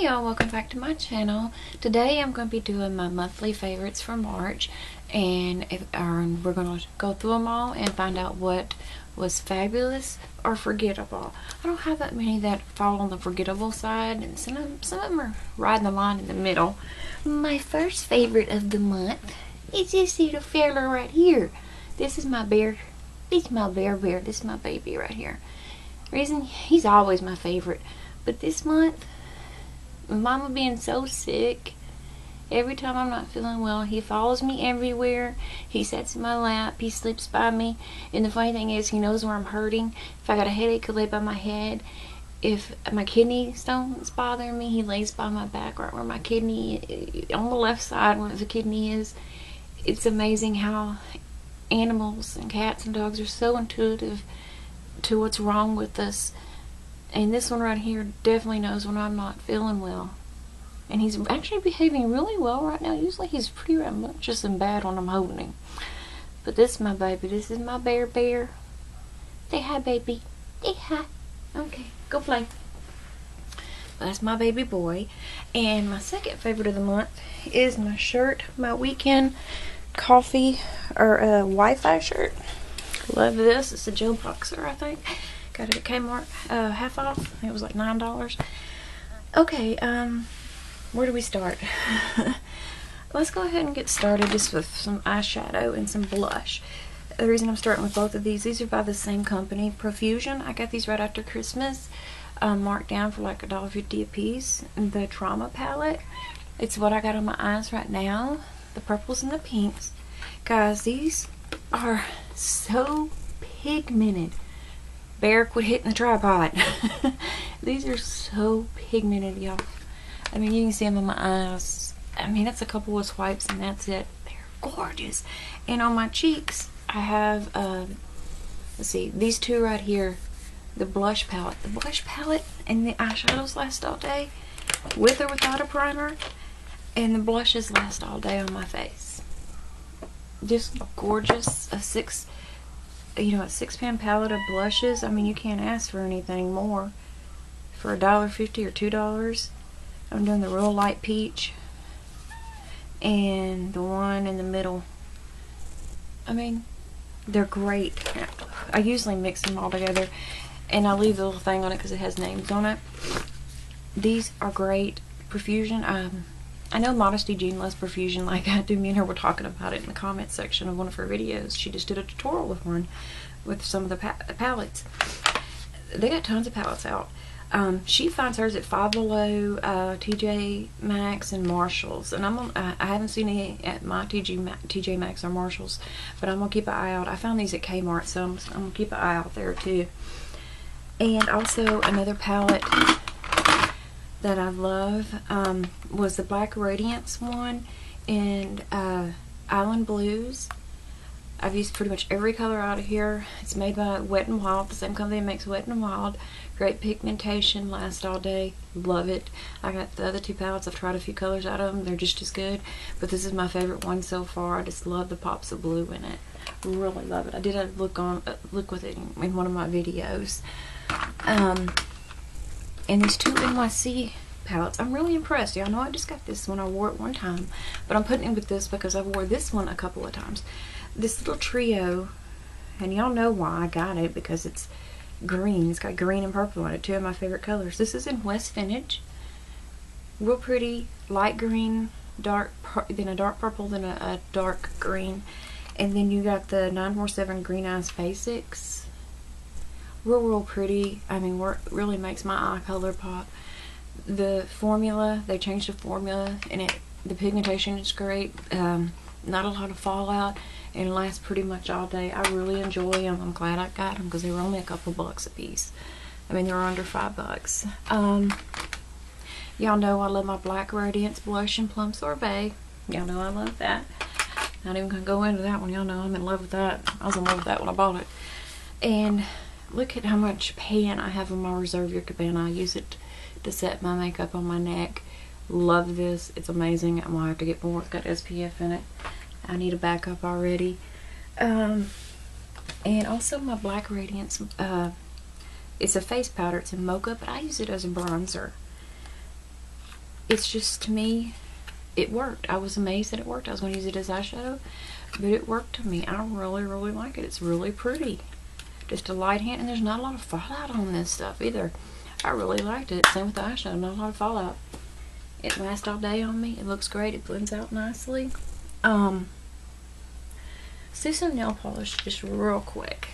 Hi y'all, welcome back to my channel. Today I'm going to be doing my monthly favorites for March, and we're going to go through them all and find out what was fabulous or forgettable. I don't have that many that fall on the forgettable side, and some of them are riding the line in the middle. My first favorite of the month is this little fella right here. This is my bear. This is my bear. This is my baby right here. Reason, he's always my favorite, but this month, Mama being so sick, every time I'm not feeling well, he follows me everywhere. He sits in my lap, he sleeps by me, and the funny thing is, he knows where I'm hurting. If I got a headache, he'll lay by my head. If my kidney stone's bothering me, he lays by my back, right where my kidney, on the left side where the kidney is. It's amazing how animals and cats and dogs are so intuitive to what's wrong with us. And this one right here definitely knows when I'm not feeling well. And he's actually behaving really well right now. Usually he's pretty rambunctious and bad when I'm holding him. But this is my baby. This is my bear. Say hi, baby. Say hi. Okay, go play. That's my baby boy. And my second favorite of the month is my shirt. My weekend coffee or Wi-Fi shirt. Love this. It's a Joe Boxer, I think. Got it at Kmart, half off. It was like $9. Okay, where do we start? Let's go ahead and get started just with some eyeshadow and some blush. The reason I'm starting with both of these are by the same company, Profusion. I got these right after Christmas, marked down for like $1.50 a piece. The Trauma palette, it's what I got on my eyes right now. The purples and the pinks. Guys, these are so pigmented. Bear, quit hitting the tripod. These are so pigmented, y'all. I mean, you can see them on my eyes. I mean, that's a couple of swipes and that's it. They're gorgeous. And on my cheeks, I have, let's see, these two right here. The blush palette. The blush palette and the eyeshadows last all day, with or without a primer. And the blushes last all day on my face. Just gorgeous. A 6-pan palette of blushes. I mean, you can't ask for anything more for $1.50 or $2. I'm doing the real light peach and the one in the middle. I mean, they're great. I usually mix them all together and I leave the little thing on it because it has names on it. These are great. Profusion. I know Modesty Jean loves Profusion like I do. Me and her were talking about it in the comments section of one of her videos. She just did a tutorial with one with some of the palettes. They got tons of palettes out. She finds hers at Five Below, TJ Maxx, and Marshalls. And I haven't seen any at my TJ Maxx or Marshalls, but I'm gonna keep an eye out. I found these at Kmart, so I'm gonna keep an eye out there too. And also another palette that I love was the Black Radiance one and Island Blues. I've used pretty much every color out of here. It's made by Wet n Wild, the same company that makes Wet n Wild. Great pigmentation, lasts all day. Love it. I got the other two palettes. I've tried a few colors out of them. They're just as good, but this is my favorite one so far. I just love the pops of blue in it. Really love it. I did a look with it in one of my videos. And these two NYC palettes, I'm really impressed. Y'all know I just got this one. I wore it one time, but I'm putting it with this because I wore this one a couple of times. This little trio, and y'all know why I got it, because it's green. It's got green and purple on it, two of my favorite colors. This is in West Vintage. Real pretty, light green, then a dark purple, then a dark green. And then you got the 947 Green Eyes Basics. Real pretty. I mean, really makes my eye color pop. The formula, they changed the formula, and the pigmentation is great. Not a lot of fallout, and it lasts pretty much all day. I really enjoy them. I'm glad I got them because they were only a couple bucks a piece. I mean, they were under $5. Y'all know I love my Black Radiance Blush and Plum Sorbet. Y'all know I love that. Not even gonna go into that one. Y'all know I'm in love with that. I was in love with that when I bought it. And look at how much pan I have in my Reserve Your Cabana. I use it to set my makeup on my neck. Love this. It's amazing. I'm gonna have to get more. It's got SPF in it. I need a backup already. And also my Black Radiance. It's a face powder. It's a mocha, but I use it as a bronzer. it's just, to me, it worked. I was amazed that it worked. I was going to use it as eyeshadow, but it worked to me. I really, really like it. It's really pretty. Just a light hand, and there's not a lot of fallout on this stuff either. I really liked it. Same with the eyeshadow, not a lot of fallout. It lasts all day on me. It looks great. It blends out nicely. Let's do some nail polish just real quick.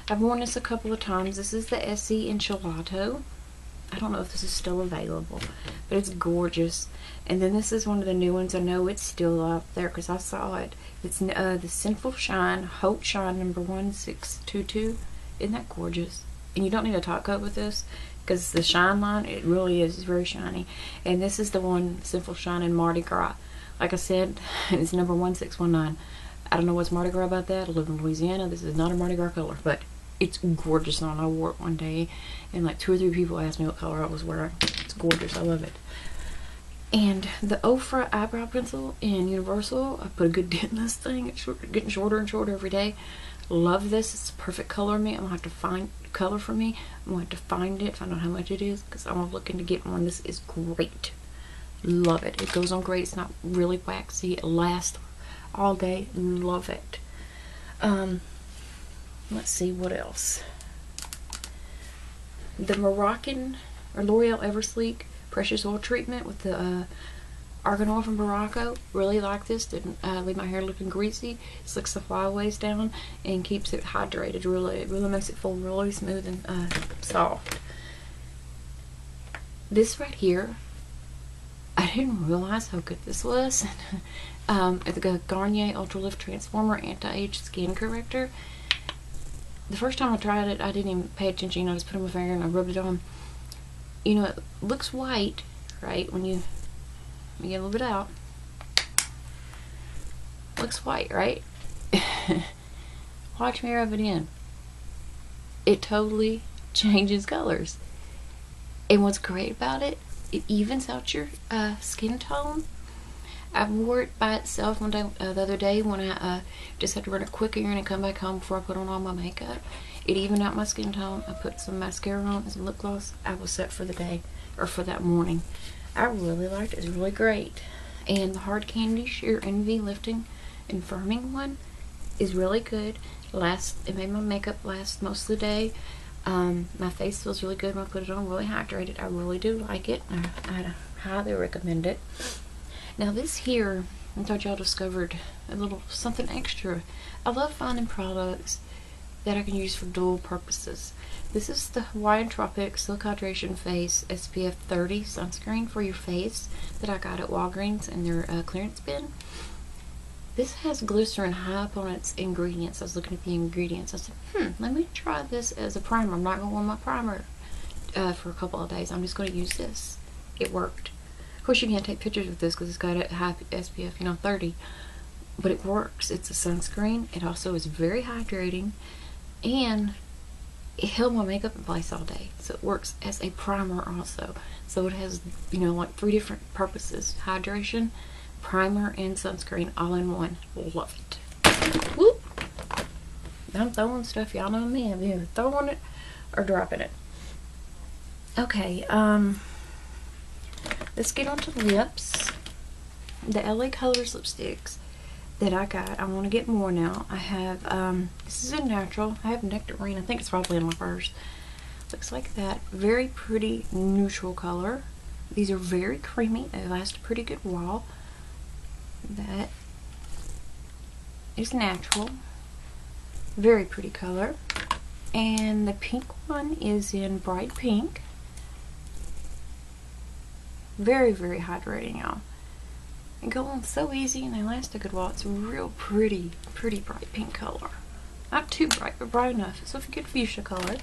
I've worn this a couple of times. This is the Essie Enchilado. I don't know if this is still available, but it's gorgeous. And then this is one of the new ones. I know it's still up there because I saw it. It's the Sinful Shine Haute Shine number 1622. Isn't that gorgeous? And you don't need a top coat with this because the shine line, it really is. It's very shiny. And this is the one, Sinful Shine in Mardi Gras. Like I said, it's number 1619. I don't know what's Mardi Gras about that. I live in Louisiana. This is not a Mardi Gras color, but it's gorgeous on. I wore it one day, and like 2 or 3 people asked me what color I was wearing. It's gorgeous. I love it. And the Ofra eyebrow pencil in Universal, I put a good dent in this thing. It's getting shorter and shorter every day. Love this. It's a perfect color for me. I'm going to have to find color for me. I'm going to have to find it, find out how much it is, because I'm looking to get one. This is great. Love it. It goes on great. It's not really waxy. It lasts all day. Love it. Let's see what else. The Moroccan or L'Oreal Eversleek Precious Oil Treatment with the argan oil from Morocco. Really like this. Didn't leave my hair looking greasy. Slicks the flyaways down and keeps it hydrated. It really makes it feel really smooth and soft. This right here, I didn't realize how good this was. The Garnier Ultra Lift Transformer Anti-Age Skin Corrector. The first time I tried it, I didn't even pay attention. I just put it on my finger and I rubbed it on. You know, it looks white, right? When you get a little bit out. Looks white, right? Watch me rub it in. It totally changes colors. And what's great about it, it evens out your skin tone. I wore it by itself one day, the other day when I just had to run a quick errand and come back home before I put on all my makeup. It evened out my skin tone. I put some mascara on and some lip gloss. I was set for the day, or for that morning. I really liked it. It's really great. And the Hard Candy Sheer Envy Lifting and Firming one is really good. It made my makeup last most of the day. My face feels really good when I put it on. Really hydrated. I really do like it. I highly recommend it. Now this here, I thought y'all discovered a little something extra. I love finding products that I can use for dual purposes. This is the Hawaiian Tropic Silk Hydration Face SPF 30 sunscreen for your face that I got at Walgreens in their clearance bin. This has glycerin high up on its ingredients. I was looking at the ingredients. I said, let me try this as a primer. I'm not going to wear my primer for a couple of days. I'm just going to use this. It worked. Of course, you can't take pictures with this because it's got a high SPF, 30. But it works. It's a sunscreen. It also is very hydrating. And it held my makeup in place all day. So it works as a primer also. So it has, like 3 different purposes. Hydration, primer, and sunscreen all in one. Love it. Whoop! I'm throwing stuff. Y'all know me. I'm either throwing it or dropping it. Okay, let's get on to lips. The LA Colors lipsticks that I got. I want to get more now. I have, this is a natural. I have Nectarine. I think it's probably in my purse. Looks like that. Very pretty neutral color. These are very creamy. They last a pretty good while. That is natural. Very pretty color. And the pink one is in Bright Pink. Very, very hydrating, y'all. They go on so easy and they last a good while. It's a real pretty bright pink color. Not too bright, but bright enough. So if you get fuchsia color.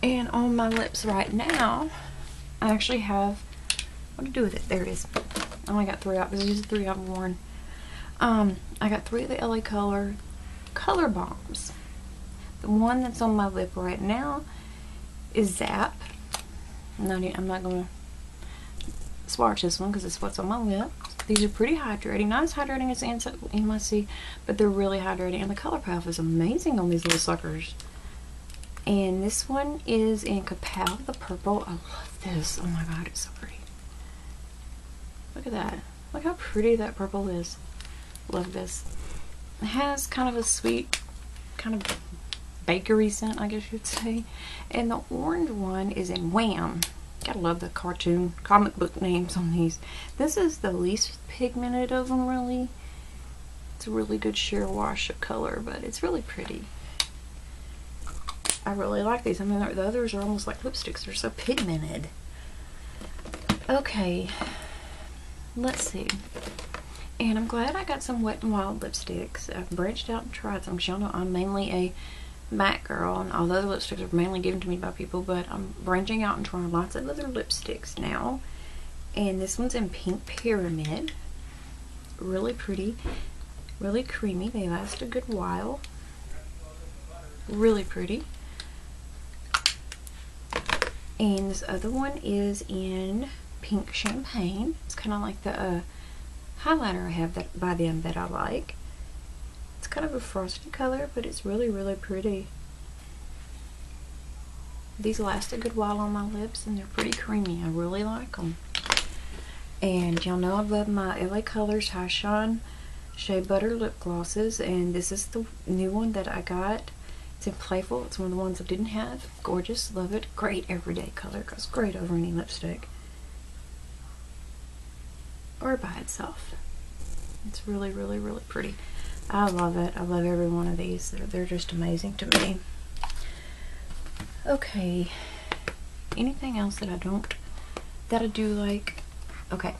And on my lips right now, I actually have, what to do with it? There it is. I only got 3 out because these are 3 I've worn. I got 3 of the LA Color Bombs. The one that's on my lip right now is Zap. I'm not going to swatch this one because it's what's on my lip. These are pretty hydrating. Not as hydrating as NYC, but they're really hydrating. And the color palette is amazing on these little suckers. And this one is in Kapow, the purple. I love this. Oh my god, it's so pretty. Look at that. Look how pretty that purple is. Love this. It has kind of a sweet, kind of bakery scent, I guess you'd say. And the orange one is in Wham. Gotta love the cartoon, comic book names on these. This is the least pigmented of them, really. It's a really good sheer wash of color, but it's really pretty. I really like these. I mean, the others are almost like lipsticks. They're so pigmented. Okay, let's see. And I'm glad I got some Wet n Wild lipsticks. I've branched out and tried some, because y'all know I'm mainly a MAC girl, and although the lipsticks are mainly given to me by people, but I'm branching out and trying lots of other lipsticks now. And this one's in Pink Pyramid. Really pretty. Really creamy. They last a good while. Really pretty. And this other one is in Pink Champagne. It's kind of like the highlighter I have that by them that I like. It's kind of a frosty color, but it's really, really pretty. These last a good while on my lips, and they're pretty creamy. I really like them. And y'all know I love my LA Colors High Shine Shea Butter lip glosses, and this is the new one that I got. It's in Playful. It's one of the ones I didn't have. Gorgeous. Love it. Great everyday color. Goes great over any lipstick. Or by itself. It's really, really, really pretty. I love it. I love every one of these. They're just amazing to me. Okay. Anything else that I do like? Okay.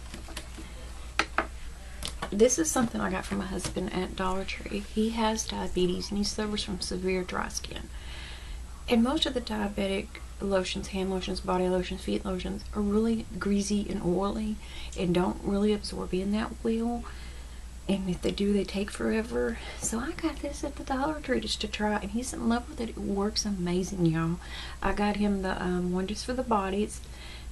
This is something I got from my husband at Dollar Tree. He has diabetes and he suffers from severe dry skin. And most of the diabetic lotions, hand lotions, body lotions, feet lotions, are really greasy and oily and don't really absorb in that well. And if they do, they take forever. So I got this at the Dollar Tree just to try, and he's in love with it. It works amazing, y'all. I got him the one just for the body. It's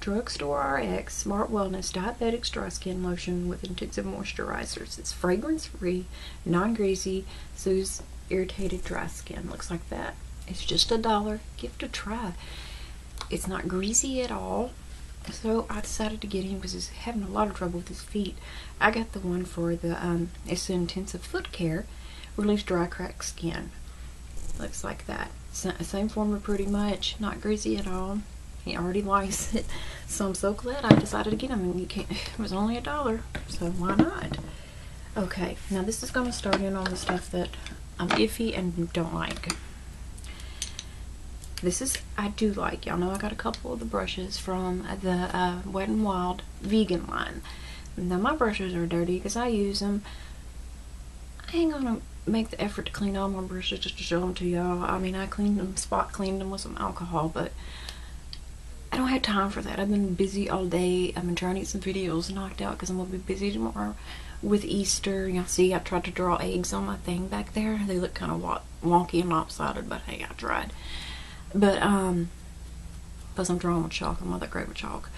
Drugstore RX Smart Wellness Diabetic Dry Skin Lotion with intensive moisturizers. It's fragrance-free, non-greasy, soothes irritated dry skin. Looks like that. It's just $1. Give it a try. It's not greasy at all. So I decided to get him because he's having a lot of trouble with his feet. I got the one for the it's an intensive foot care, relieves dry cracked skin. Looks like that. Same formula pretty much, not greasy at all. He already likes it, so I'm so glad I decided to get him. And it was only $1, so why not? Okay, now this is going to start in on the stuff that I'm iffy and don't like. This is, I do like. Y'all know I got a couple of the brushes from the Wet n Wild vegan line. Now my brushes are dirty because I use them. I ain't gonna make the effort to clean all my brushes just to show them to y'all. I mean, I cleaned them, spot cleaned them with some alcohol, but I don't have time for that. I've been busy all day. I've been trying to get some videos knocked out because I'm going to be busy tomorrow with Easter. Y'all see I tried to draw eggs on my thing back there. They look kind of wonky and lopsided, but hey, I tried. But, plus I'm drawing with chalk. I'm not that great with chalk.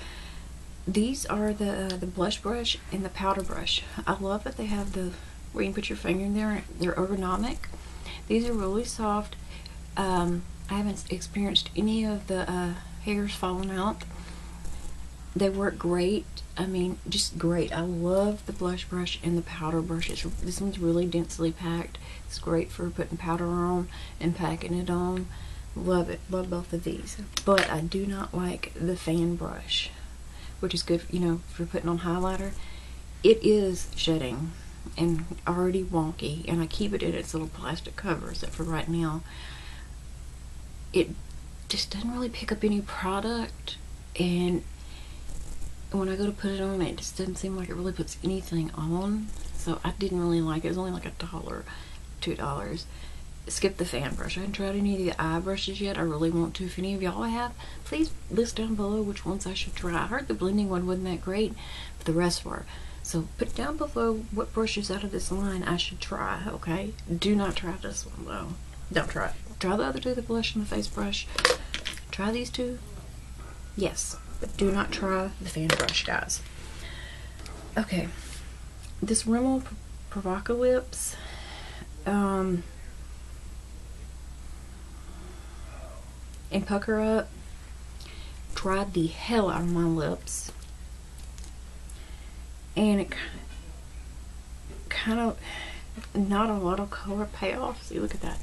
These are the blush brush and the powder brush. I love that they have the, where you can put your finger in there. They're ergonomic. These are really soft. I haven't experienced any of the hairs falling out. They work great. I mean, just great. I love the blush brush and the powder brush. This one's really densely packed. It's great for putting powder on and packing it on. Love it. Love both of these. But I do not like the fan brush, which is good, you know, for putting on highlighter. It is shedding and already wonky, and I keep it in its little plastic cover, except for right now. It just doesn't really pick up any product, and when I go to put it on, it just doesn't seem like it really puts anything on. So I didn't really like it. It was only like $1, $2. Skip the fan brush. I haven't tried any of the eye brushes yet. I really want to. If any of y'all have, please list down below which ones I should try. I heard the blending one wasn't that great, but the rest were. So put down below what brushes out of this line I should try, okay? Do not try this one though. Don't try it. Try the other two, the blush and the face brush. Try these two. Yes, but do not try the fan brush, guys. Okay. This Rimmel Provocalips. And Pucker Up dried the hell out of my lips. and it kind of, not a lot of color payoff. See, look at that.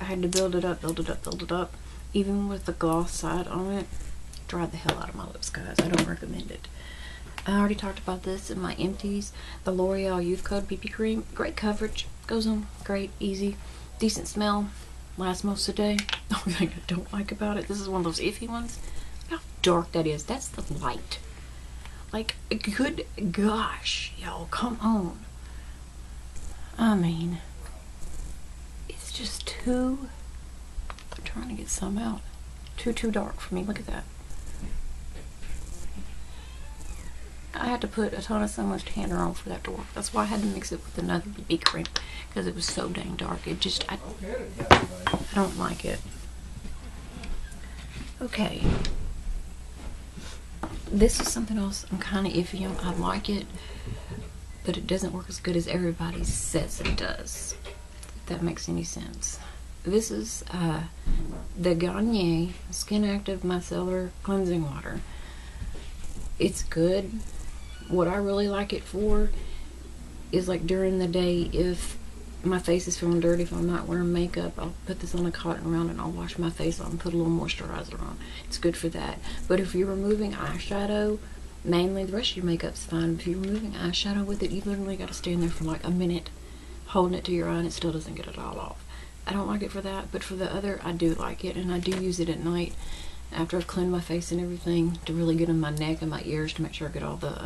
I had to build it up, build it up, build it up. Even with the gloss side on it, dried the hell out of my lips, guys. I don't recommend it. I already talked about this in my empties. The L'Oreal Youth Code BB Cream. Great coverage. Goes on great, easy. Decent smell. Lasts most of the day. The only thing I don't like about it, this is one of those iffy ones. How dark that is. That's the light. Like, good gosh, y'all, come on. I mean, it's just too, I'm trying to get some out. Too dark for me. Look at that. I had to put a ton of sunless tanner on for that to work. That's why I had to mix it with another BB cream, because it was so dang dark. It just, I don't like it. Okay. This is something else I'm kind of iffy on. I like it, but it doesn't work as good as everybody says it does. If that makes any sense. This is the Garnier Skin Active Micellar Cleansing Water. It's good. What I really like it for is like during the day, if my face is feeling dirty, if I'm not wearing makeup, I'll put this on a cotton round and I'll wash my face off and put a little moisturizer on. It's good for that. But if you're removing eyeshadow, mainly, the rest of your makeup's fine. If you're removing eyeshadow with it, you literally got to stand there for like a minute holding it to your eye and it still doesn't get it all off. I don't like it for that, but for the other, I do like it, and I do use it at night after I've cleaned my face and everything to really get in my neck and my ears to make sure I get all the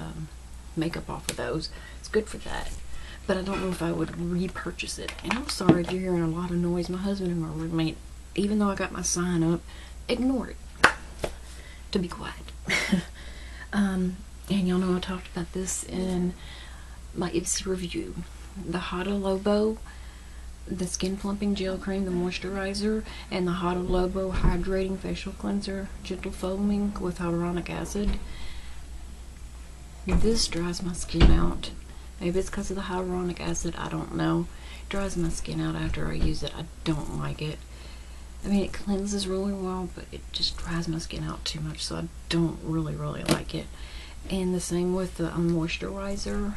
makeup off of those. It's good for that. But I don't know if I would repurchase it. And I'm sorry if you're hearing a lot of noise. My husband and my roommate, even though I got my sign up, ignore it. To be quiet. And y'all know I talked about this in my Ipsy review. The Hada Lobo, the Skin Plumping Gel Cream, the moisturizer, and the Hada Lobo Hydrating Facial Cleanser, Gentle Foaming with Hyaluronic Acid. This dries my skin out. Maybe it's because of the hyaluronic acid, I don't know. It dries my skin out after I use it. I don't like it. I mean, it cleanses really well, but it just dries my skin out too much, so I don't really like it. And the same with the moisturizer.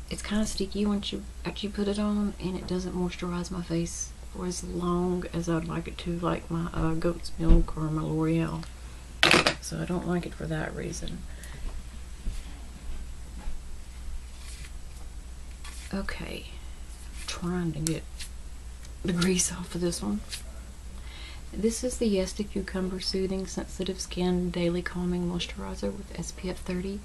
It's kind of sticky once you actually put it on, and it doesn't moisturize my face for as long as I'd like it to, like my goat's milk or my L'Oreal. So I don't like it for that reason. Okay, trying to get the grease off of this one. This is the Yes to Cucumber Soothing Sensitive Skin Daily Calming Moisturizer with SPF 30.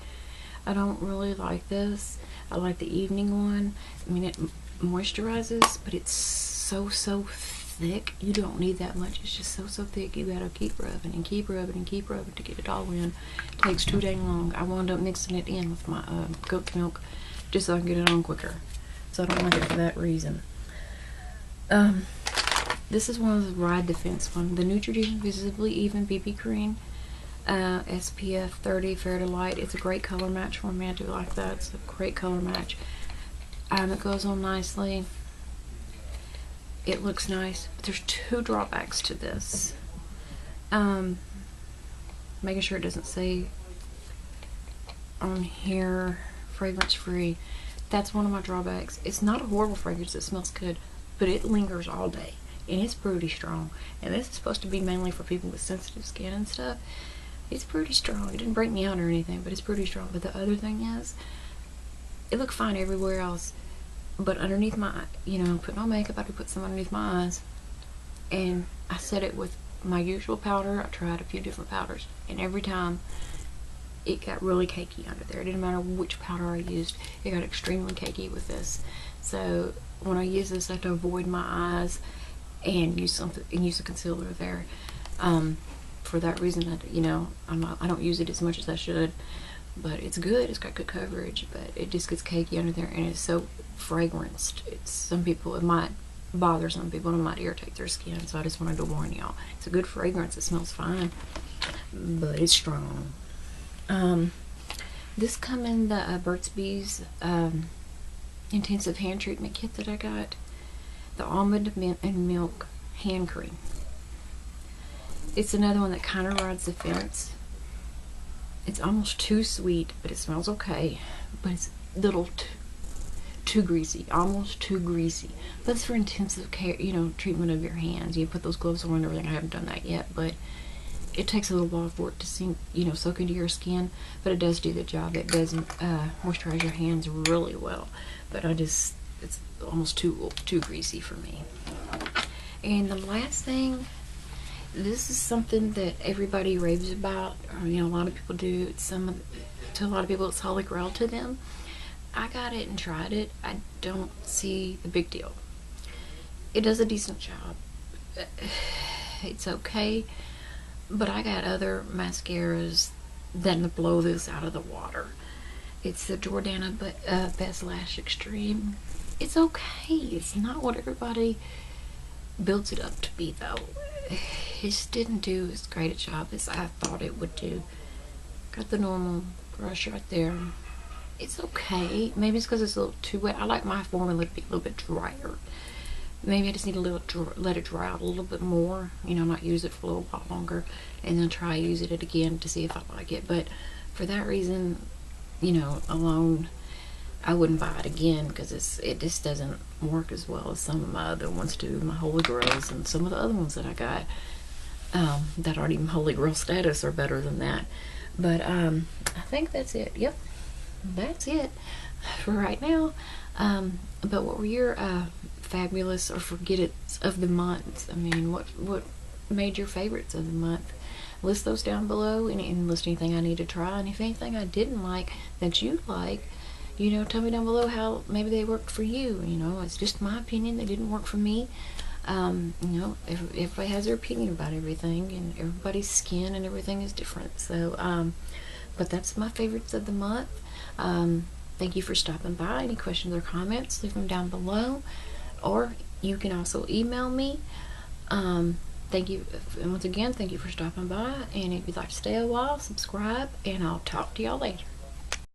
I don't really like this. I like the evening one. I mean, it moisturizes, but it's so thick. You don't need that much. It's just so thick. You gotta keep rubbing and keep rubbing and keep rubbing to get it all in. It takes too dang long. I wound up mixing it in with my goat's milk just so I can get it on quicker. So I don't like it for that reason. This is one of the Ride Defense one. The Neutrogena Visibly Even BB Cream. SPF 30 Fair to Light. It's a great color match for me. I do like that. It's a great color match. It goes on nicely. It looks nice. But there's two drawbacks to this. Making sure it doesn't say on here fragrance free. That's one of my drawbacks. It's not a horrible fragrance. It smells good, but it lingers all day, and it's pretty strong. And this is supposed to be mainly for people with sensitive skin and stuff. It's pretty strong. It didn't break me out or anything, but it's pretty strong. But the other thing is, it looked fine everywhere else, but underneath my, putting on makeup, I could put some underneath my eyes, and I set it with my usual powder. I tried a few different powders, and every time it got really cakey under there. It didn't matter which powder I used. It got extremely cakey with this. So when I use this, I have to avoid my eyes and use a concealer there. For that reason, I don't use it as much as I should. But it's good. It's got good coverage, but it just gets cakey under there, and it's so fragranced. It might bother some people, and it might irritate their skin. So I just wanted to warn y'all. It's a good fragrance. It smells fine, but it's strong. This come in the Burt's Bees Intensive Hand Treatment Kit that I got. The Almond and Milk Hand Cream. It's another one that kind of rides the fence It's almost too sweet, but it smells okay. But it's a little too greasy, almost too greasy. But it's for intensive care, treatment of your hands. You put those gloves on and everything. I haven't done that yet, but it takes a little while for it to sink, soak into your skin. But it does do the job. It does moisturize your hands really well. But it's almost too greasy for me. And the last thing, this is something that everybody raves about, or a lot of people do. To a lot of people, it's holy grail to them. I got it and tried it. I don't see the big deal. It does a decent job. It's okay, but I got other mascaras that blow this out of the water. It's the Jordana Best Lash Extreme. It's okay. It's not what everybody builds it up to be, though. It just didn't do as great a job as I thought it would do. Got the normal brush right there. It's okay. Maybe it's because it's a little too wet. I like my formula to be a little bit drier. Maybe I just need let it dry out a little bit more. Not use it for a little while longer, and then try using it again to see if I like it. But for that reason, alone, I wouldn't buy it again, because it just doesn't work as well as some of my other ones do. My Holy Grails and some of the other ones that I got that aren't even Holy Grail status are better than that. But I think that's it. Yep, that's it for right now. But what were your fabulous or forget it's of the month? I mean, what made your favorites of the month? List those down below, and list anything I need to try, and if anything I didn't like that you like, tell me down below how maybe they worked for you. It's just my opinion. They didn't work for me. Everybody has their opinion about everything, and everybody's skin and everything is different. So, but that's my favorites of the month. Thank you for stopping by. Any questions or comments, leave them down below, or you can also email me. Thank you, and once again, thank you for stopping by, and if you'd like to stay a while, subscribe, and I'll talk to y'all later.